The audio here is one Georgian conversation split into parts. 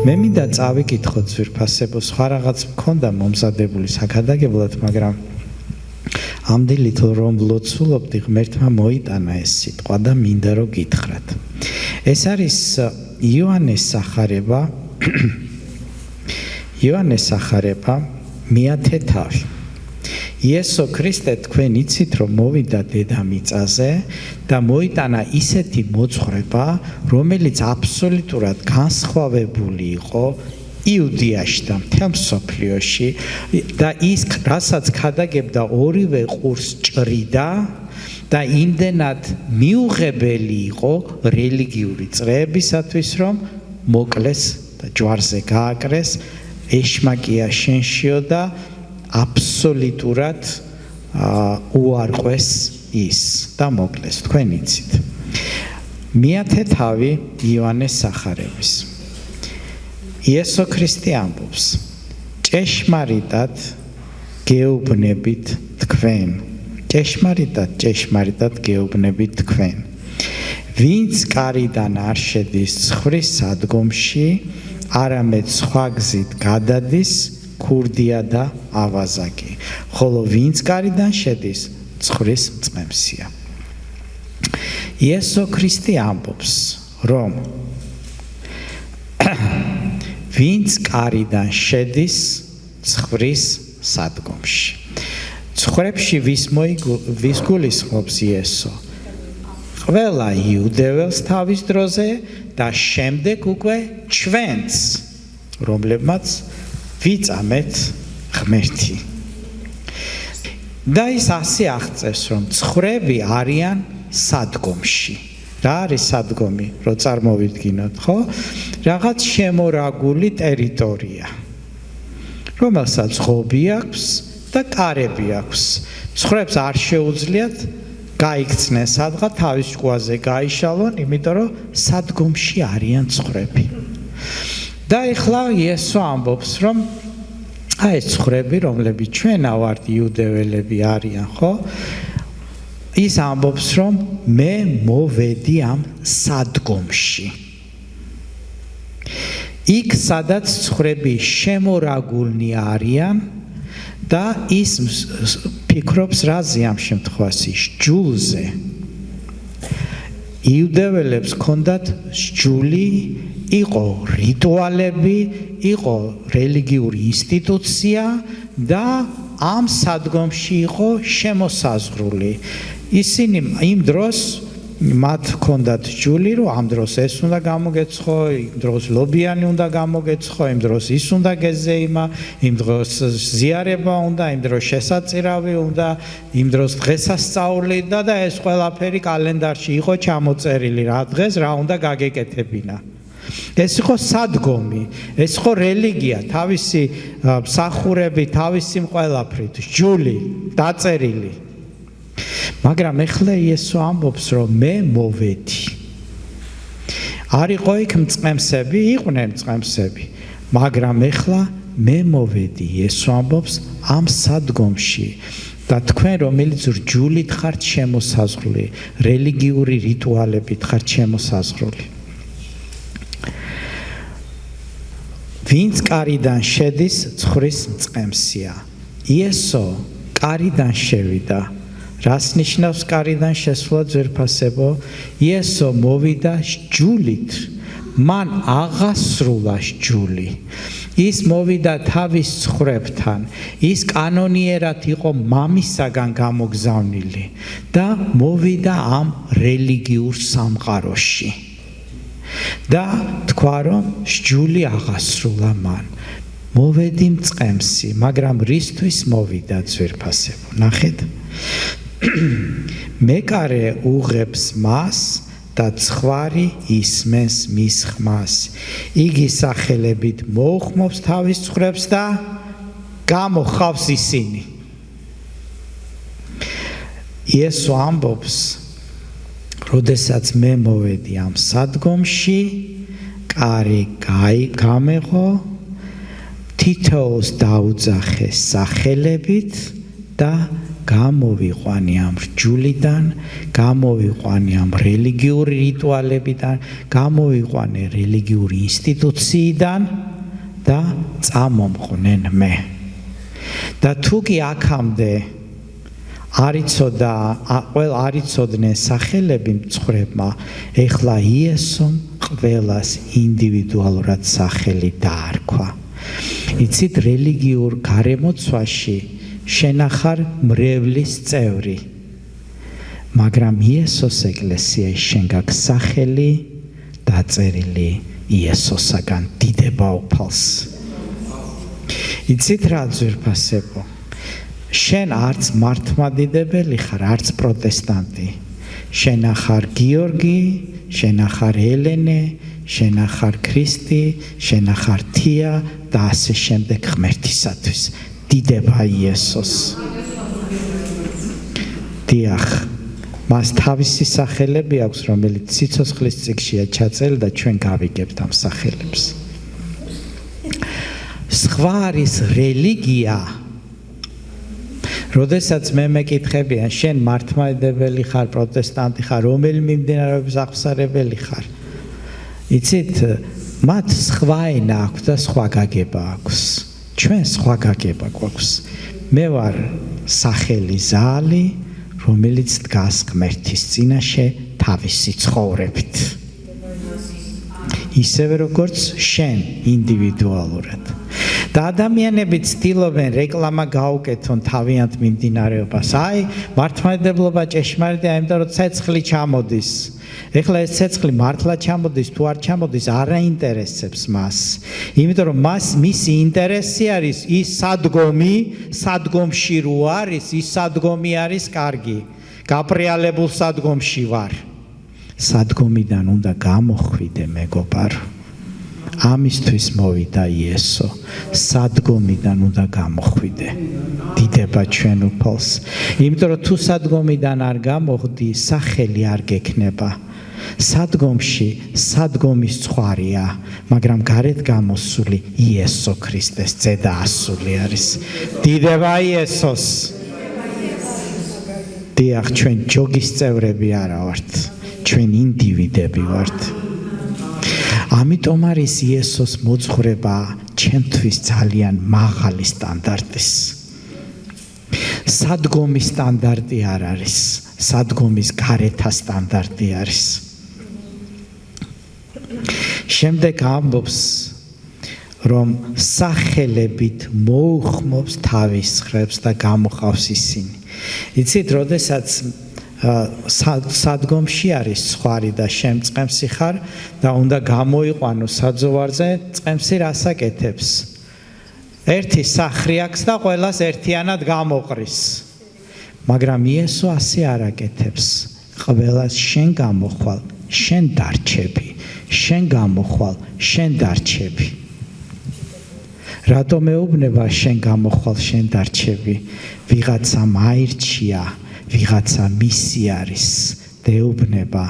მე მინდა წავიკითხოთ ძვირფასებო, სხვა რაღაც მქონდა მომზადებული საქადაგებლად, მაგრამ ამდენით რომ ლოცულობდი, ღმერთმა მოიტანა ეს სიტყვა და მინდა რომ გითხრათ. ეს არის იოანეს სახარება მეათე თავი. იესო ქრისტე თქვენ იცით რომ მოვიდა დედამიწაზე და მოიტანა ისეთი მოძღვრება, რომელიც აბსოლუტურად განსხვავებული იყო იუდიაში და მთელ მსოფლიოში და ის რასაც ქადაგებდა ორივე ყურს ჭრიდა და იმდენად მიუღებელი იყო რელიგიური წრეებისათვის, რომ მოკლეს და ჯვარზე გააკრეს, ეშმაკია შენშიო და აბსოლუტურად უარყვეს ის და მოკლეს, თქვენ იცით. მეათე თავი იოანეს სახარების. იესო ქრისტე ამბობს, ჭეშმარიტად გეუბნებით თქვენ. ჭეშმარიტად გეუბნებით თქვენ. ვინც კარიდან არ შედის ცხვრის სადგომში, არამედ სხვა გზით გადადის, ქურდია და ავაზაკი, ხოლო ვინც კარიდან შედის, ცხვრის მწყემსია. იესო ქრისტე ამბობს, რომ ვინც კარიდან შედის, ცხვრის სადგომში. ცხრებში ვის გულისხმობს იესო? ყველა იუდეველს თავის დროზე და შემდეგ უკვე ჩვენც, რომლებმაც ვიწამეთ ღმერთი. და ის ასე აღწერს, რომ ცხრები არიან სადგომში. რა არის სადგომი, რო წარმოვიდგინოთ, ხო? რაღაც შემორაგული ტერიტორია, რომელსაც ღობი აქვს და კარები აქვს. ცხრებს არ შეუძლიათ გაიქცნენ სადღაც, თავის ჭკუაზე გაიშალონ, იმიტომ რომ სადგომში არიან ცხრები. და ეხლა იესო ამბობს, რომ ეს ცხრები, რომლებიც ჩვენა ვართ იუდეველები არიან, ხო? ის ამბობს, რომ მე მოვედი ამ სადგომში. იქ, სადაც ცხრები შემორაგულნი არიან და ის ფიქრობს რაზე ამ შემთხვევაში, სჯულზე. იუდეველებს ჰქონდათ სჯული, იყო რიტუალები, იყო რელიგიური ინსტიტუცია და ამ სადგომში იყო შემოსაზღვრული. ისინი იმ დროს მათ ჰქონდათ სჯული, რომ ამ დროს ეს უნდა გამოგეცხო, იმ დროს ლობიანი უნდა გამოგეცხო, იმ დროს ის უნდა გეზეიმა, იმ დროს ზიარება უნდა, იმ დროს შესაწირავი უნდა, იმ დროს დღესასწაული და ეს ყველაფერი კალენდარში იყო ჩამოწერილი, რა დღეს რა უნდა გაგეკეთებინა. ეს იყო სადგომი, ეს იყო რელიგია, თავისი მსახურები, თავისი ყველაფრით, სჯული, დაწერილი. მაგრამ ეხლა იესო ამბობს, რომ მე მოვედი. არ იყო იქ მწყემსები, იყვნენ მწყემსები, მაგრამ ეხლა მე მოვედი. იესო ამბობს ამ სადგომში და თქვენ, რომელიც რჯულით ხართ შემოსაზღვრული, რელიგიური რიტუალებით ხართ შემოსაზღვრული. ვინც კარიდან შედის, ცხვრის მწყემსია. იესო კარიდან შევიდა. რას ნიშნავს კარიდან შესვლა, ძვირფასებო? იესო მოვიდა სჯულით. მან აღასრულა სჯული. ის მოვიდა თავის ცხრებთან. ის კანონიერად იყო მამისაგან გამოგზავნილი და მოვიდა ამ რელიგიურ სამყაროში. და თქვა, რომ სჯული აღასრულა მან. მოვედი მწყემსი, მაგრამ რისთვის მოვიდა, ძვირფასებო? ნახეთ. მეკარე უღებს მას და ცხვარი ისმენს მის ხმას. იგი სახელებით მოუხმობს თავის ცხრებს და გამოხავს ისინი. იესო ამბობს, როდესაც მე მოვედი ამ სადგომში, კარი გამეღო, თითოეულს დაუძახეს სახელებით და გამოვიყვანი ამ რჯულიდან, გამოვიყვანი ამ რელიგიური რიტუალებიდან, გამოვიყვანე რელიგიური ინსტიტუციიდან და წამომყვნენ მე. და თუ კი აქამდე არიცოდნენ სახელები მცხრებმა, ეხლა იესომ ყველას ინდივიდუალურად სახელი დაარქვა. იცით, რელიგიურ გარემოცვაში შენ ახარ მრევლის წევრი, მაგრამ იესოს ეკლესიაში შენ გაქვს სახელი დაწერილი იესოსაგან, დიდება უფალს. იცით რა ძვირფასებო, შენ არც მართლმადიდებელი ხარ, არც პროტესტანტი, შენ ახარ გიორგი, შენ ახარ ელენე, შენ ახარ ქრისტი, შენ ახარ თია და ასე შემდეგ ღმერთისათვის. დიდება იესოს. დიახ, მას თავისი სახელები აქვს, რომელიც სიცოცხლის წიგნშია ჩაწერილი და ჩვენ გავიგებთ ამ სახელებს. სხვა არის რელიგია. როდესაც მე მეკითხებიან, შენ მართლმადიდებელი ხარ, პროტესტანტი ხარ, რომელი მიმდინარეობის აღსარებელი ხარ? იცით, მათ სხვა ენა აქვს და სხვა გაგება აქვს. ჩვენ სხვა გაგება გვაქვს. მე ვარ სახელი ზალი, რომელიც დგას ღმერთის წინაშე თავისი ცხოვრებით. ისევე როგორც შენ ინდივიდუალურად. და ადამიანები ცდილობენ რეკლამა გაუკეთონ თავიანთ მიმდინარეობას. აი, მართლმადიდებლობა ჭეშმარიტია, იმიტომ რომ ცეცხლი ჩამოდის. ეხლა ეს ცეცხლი მართლა ჩამოდის თუ არ ჩამოდის, არ აინტერესებს მას. იმიტომ რომ მისი ინტერესი არის ის სადგომში რო არის, ის სადგომი არის კარგი. გაპრიალებულ სადგომში ვარ. სადგომიდან უნდა გამოხვიდე, მეგობარო. ამისთვის მოვიდა იესო. სადგომიდან უნდა გამოხვიდე. დიდება ჩვენ უფალს. იმიტომ რომ თუ სადგომიდან არ გამოხვდი, სახელი არ გექნება. სადგომში სადგომის ცხვარია, მაგრამ გარეთ გამოსული იესო ქრისტეს ზედა ასული არის. დიდება იესოს. დიახ, ჩვენ ჯოგის წევრები არა ვართ, ჩვენ ინდივიდები ვართ. ამიტომ არის იესოს მოძღვრება ჩემთვის ძალიან მაღალი სტანდარტის. სადგომის სტანდარტი არ არის, სადგომის გარეთა სტანდარტი არის. შემდეგ ამბობს, რომ სახელებით მოუხმობს თავის ხრებს და გამოყავს ისინი. იცით, როდესაც სადგომში არის ცხვარი და შემწყემსი ხარ და უნდა გამოიყვანო საძოვარზე, წყემსი რას აკეთებს? ერთი სახრი აქვს და ყველას ერთიანად გამოყრის. მაგრამ იესო ასე არ აკეთებს. ყველას შენ გამოხვალ, შენ დარჩები. შენ გამოხვალ, შენ დარჩები. რატომ ეუბნება შენ გამოხვალ, შენ დარჩები? ვიღაცა მაირჩია, ვიღაცა მისი არის, δεუბნება,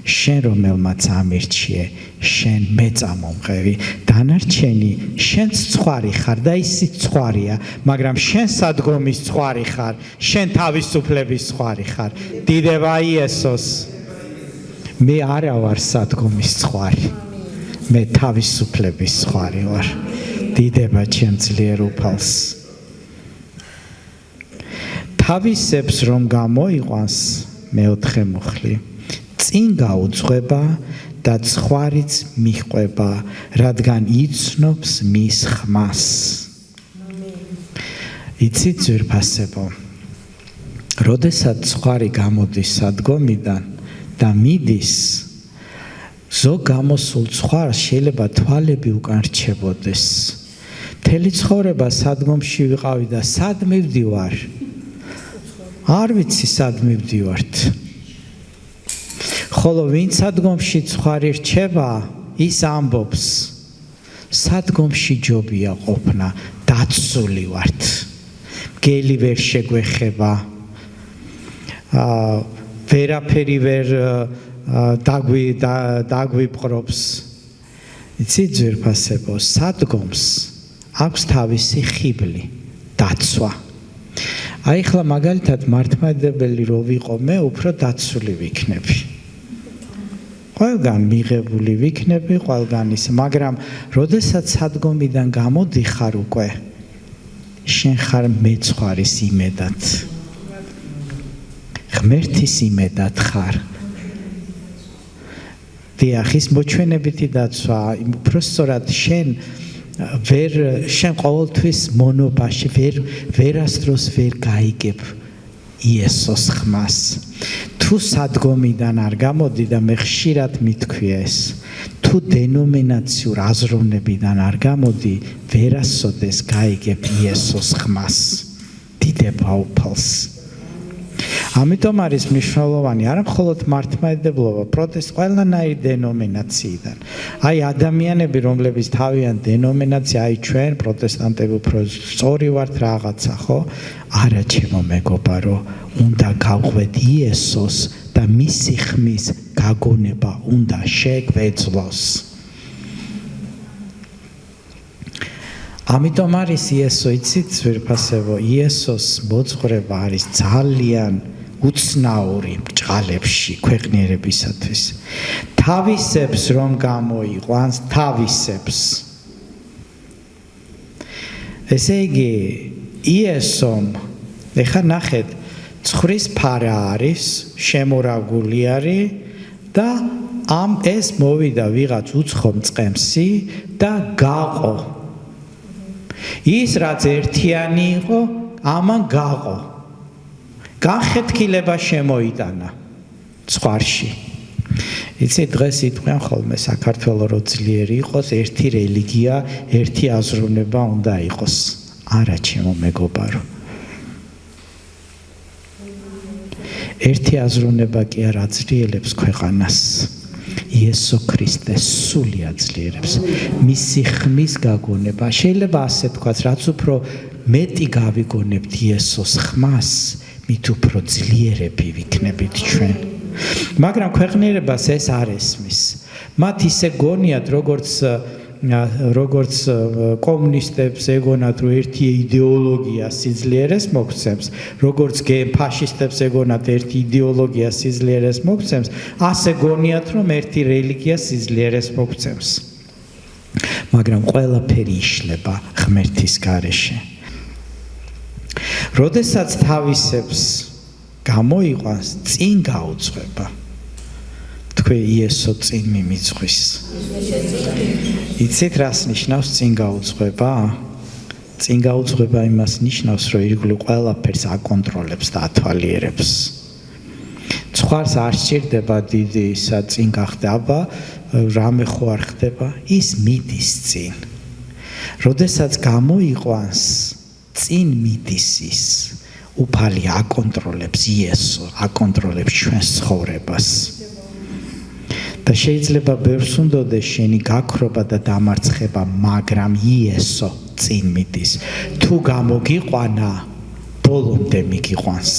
შენ რომელმაც ამირჩიე, შენ მე წამომღები. დანარჩენი შენც ცხვარი ხარ და ისიც ცხვარია, მაგრამ შენ სადგომის ცხვარი ხარ, შენ თავისუფლების ცხვარი ხარ. დიდება იესოს. მე არა ვარ სადგომის ცხვარი, მე თავისუფლების ცხვარი ვარ. დიდება ჩემ ძლიერ უფალს. თავისებს რომ გამოიყვანს, მეოთხე მუხლი, წინ გაუძღვება და ცხვარიც მიჰყვება, რადგან იცნობს მის ხმას. იცით ძვირფასებო, როდესაც ცხვარი გამოდის სადგომიდან და მიდის, ზოგ გამოსულ ცხვარს შეიძლება თვალები უკან რჩებოდეს. მთელი ცხოვრება სადგომში ვიყავი და სად მივდივარ? არ ვიცი სად მივდივართ. ხოლო ვინც სადგომში ცხვარი რჩება, ის ამბობს, სადგომში ჯობია ყოფნა, დაცული ვართ. მგელი ვერ შეგვეხება, ვერაფერი ვერ დაგვიპყრობს. იცით ძვირფასებო, სადგომს აქვს თავისი ხიბლი, დაცვა. აი ხლა მაგალითად მართლმადიდებელი რო ვიყო მე უფრო დაცული ვიქნები. ყველგან მიღებული ვიქნები, ყველგან ის, მაგრამ როდესაც სადგომიდან გამოდიხარ უკვე შენ ხარ მეცხვარის იმედად. ღმერთის იმედად ხარ. დიახ, ის მოჩვენებითი დაცვა, უფრო სწორად შენ ყოველთვის მონობაში ვერასდროს ვერ გაიგებ იესოს ხმას. თუ სადგომიდან არ გამოდი და მე ხშირად მithქვია ეს, თუ დენომინაციურ აზროვნებიდან არ გამოდი, ვერასოდეს გაიგებ იესოს ხმას. დიდება უფალს. ამიტომ არის მნიშვნელოვანი არა მხოლოდ მართლმადიდებლობა, პროტესტ ყველანაირი დენომინაციიდან. აი ადამიანები, რომლებიც თავიანთ დენომინაცია, აი ჩვენ პროტესტანტები უფრო სწორი ვართ რაღაცა, ხო? არა ჩემო მეგობარო, უნდა გავყვეთ იესოს და მისი ხმის გაგონება უნდა შეგვეძლოს. ამიტომ არის იესო, იცით ძვირფასებო, იესოს მოძღვრება არის ძალიან უცნაური ბრჭყალებში ქვეყნიერებისათვის. თავისებს რომ გამოიყვანს, თავისებს. ესე იგი, იესომ, ეხლა ნახეთ, ცხვრის ფარა არის, შემორაგული არის და ეს მოვიდა ვიღაც უცხო მწყემსი და გაყო. ის რაც ერთიანი იყო, ამან გაყო. განხეთქილება შემოიტანა ცხვარში. იცით, დღეს იტყვიან ხოლმე საქართველო რო ძლიერი იყოს, ერთი რელიგია, ერთი აზროვნება უნდა იყოს. არა ჩემო მეგობარო. ერთი აზროვნება კი არ აძლიერებს ქვეყანას. იესო ქრისტე სული აძლიერებს. მისი ხმის გაგონება. შეიძლება ასე თქვა, რაც უფრო მეტი გავიგონებთ იესოს ხმას, მით უფრო ძლიერები ვიქნებით ჩვენ. მაგრამ ქვეყნიერებას ეს არ ესმის. მათ ისე გონიათ, როგორც კომუნისტებს ეგონათ, რომ ერთი იდეოლოგია სიძლიერეს მოგცემს, როგორც ფაშისტებს ეგონათ, ერთი იდეოლოგია სიძლიერეს მოგცემს, ასე გონიათ, რომ ერთი რელიგია სიძლიერეს მოგცემს. მაგრამ ყველაფერი იშლება ღმერთის გარეშე. როდესაც თავისებს გამოიყვანს, წინ გაუძღვება. თქვი იესო წინ მიმიძღვის. იცით რას ნიშნავს წინ გაუძღვება? წინ გაუძღვება იმას ნიშნავს, რომ ირგვლივ ყველაფერს აკონტროლებს და ათვალიერებს. ცხვარს არ სჭირდება დიდი ისა წინ გახდება, რამე ხო არ ხდება, ის მიდის წინ. როდესაც გამოიყვანს, წინ მიდის ის. უფალი აკონტროლებს იესო, აკონტროლებს ჩვენს ცხოვრებას. და შეიძლება ბევრს უნდოდეს შენი გაქრობა და დამარცხება, მაგრამ იესო წინ მიდის. თუ გამოგიყვანა, ბოლომდე მიგიყვანს.